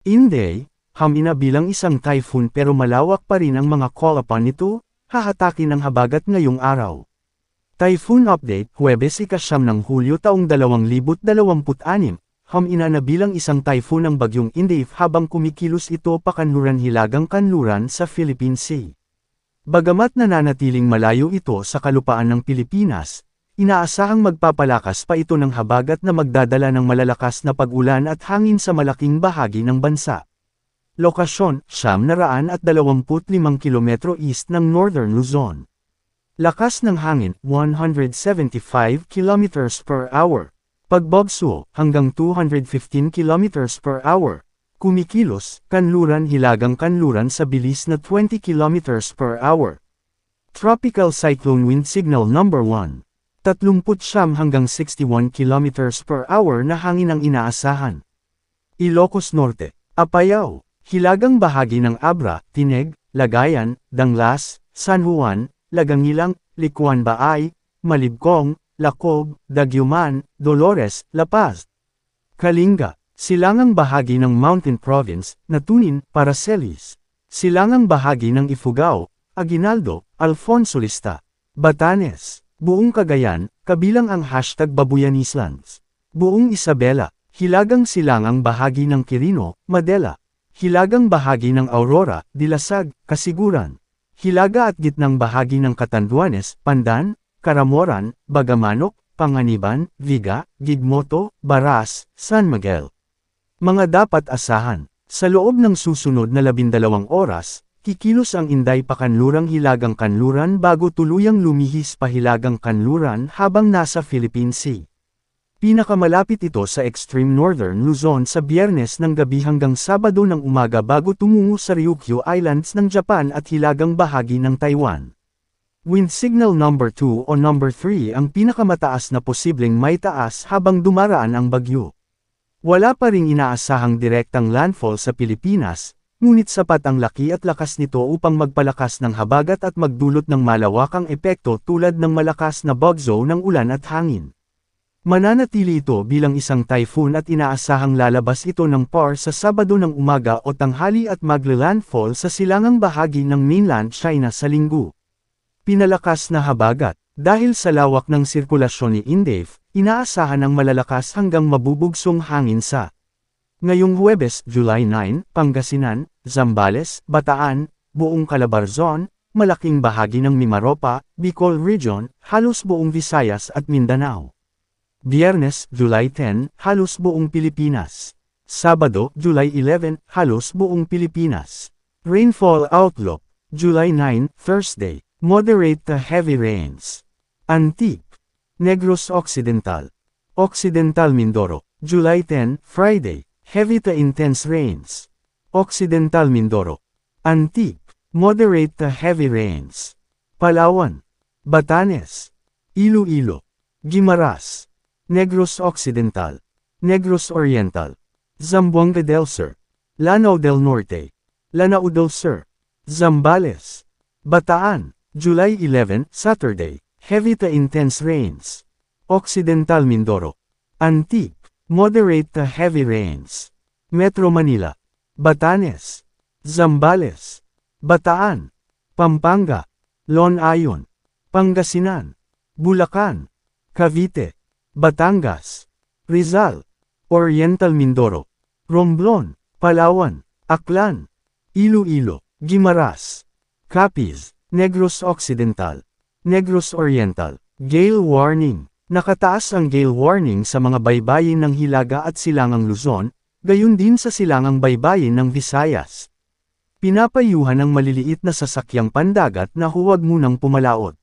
Inday, hamina bilang isang typhoon pero malawak pa rin ang mga kalapan nito, hahatakin ng habagat ngayong araw. Typhoon Update, Huwebes 9 ng Hulyo taong 2026, hamina na bilang isang typhoon ang bagyong Inday habang kumikilos ito pakanluran hilagang kanluran sa Philippine Sea. Bagamat nananatiling malayo ito sa kalupaan ng Pilipinas, inaasahang magpapalakas pa ito ng habagat na magdadala ng malalakas na pag-ulan at hangin sa malaking bahagi ng bansa. Lokasyon, 925 km east ng Northern Luzon. Lakas ng hangin, 175 km per hour. Pagbagso, hanggang 215 km per hour. Kumikilos, kanluran hilagang kanluran sa bilis na 20 km per hour. Tropical Cyclone Wind Signal Number 1. 39 hanggang 61 km per hour na hangin ang inaasahan. Ilocos Norte, Apayao, hilagang bahagi ng Abra, Tineg, Lagayan, Danglas, San Juan, Lagangilang, Likuan Baay, Malibcong, Lacob, Daguman, Dolores, La Paz. Kalinga, silangang bahagi ng Mountain Province, Natunin, Paracelis. Silangang bahagi ng Ifugao, Aguinaldo, Alfonso Lista. Batanes, buong Cagayan, kabilang ang #Babuyanislands. Buong Isabela, hilagang silangang bahagi ng Quirino, Madela. Hilagang bahagi ng Aurora, Dilasag, Kasiguran. Hilaga at gitnang bahagi ng Catanduanes, Pandan, Caramoran, Bagamanok, Panganiban, Viga, Gigmoto, Baras, San Miguel. Mga dapat asahan. Sa loob ng susunod na 12 oras, kikilos ang Inday pakanlurang hilagang kanluran bago tuluyang lumihis pa hilagang kanluran habang nasa Philippine Sea. Pinakamalapit ito sa extreme northern Luzon sa Biyernes ng gabi hanggang Sabado ng umaga bago tumungo sa Ryukyu Islands ng Japan at hilagang bahagi ng Taiwan. Wind Signal Number 2 o Number 3 ang pinakamataas na posibleng maitaas habang dumaraan ang bagyo. Wala pa ring inaasahang direktang landfall sa Pilipinas, ngunit sapat ang laki at lakas nito upang magpalakas ng habagat at magdulot ng malawakang epekto tulad ng malakas na bagyo ng ulan at hangin. Mananatili ito bilang isang typhoon at inaasahang lalabas ito ng PAR sa Sabado ng umaga o tanghali at magla-landfall sa silangang bahagi ng mainland China sa Linggo. Pinalakas na habagat. Dahil sa lawak ng sirkulasyon ni Inday, inaasahan ang malalakas hanggang mabubugsong hangin sa ngayong Huwebes, July 9, Pangasinan, Zambales, Bataan, buong Calabarzon, malaking bahagi ng Mimaropa, Bicol Region, halos buong Visayas at Mindanao. Biyernes, July 10, halos buong Pilipinas. Sabado, July 11, halos buong Pilipinas. Rainfall Outlook, July 9, Thursday, moderate to heavy rains. Antip, Negros Occidental, Occidental Mindoro, July 10, Friday, heavy to intense rains. Occidental Mindoro, Antip, moderate to heavy rains. Palawan, Batanes, Iloilo, Guimaras, Negros Occidental, Negros Oriental, Zamboanga del Sur, Lanao del Norte, Lanao del Sur, Zambales, Bataan, July 11, Saturday, heavy to intense rains. Occidental Mindoro, Antip, moderate to heavy rains. Metro Manila, Batanes, Zambales, Bataan, Pampanga, Lonayon, Pangasinan, Bulacan, Cavite, Batangas, Rizal, Oriental Mindoro, Romblon, Palawan, Aklan, Iloilo, Guimaras, Capiz, Negros Occidental, Negros Oriental. Gale Warning. Nakataas ang gale warning sa mga baybayin ng Hilaga at Silangang Luzon, gayon din sa silangang baybayin ng Visayas. Pinapayuhan ang maliliit na sasakyang pandagat na huwag munang pumalaot.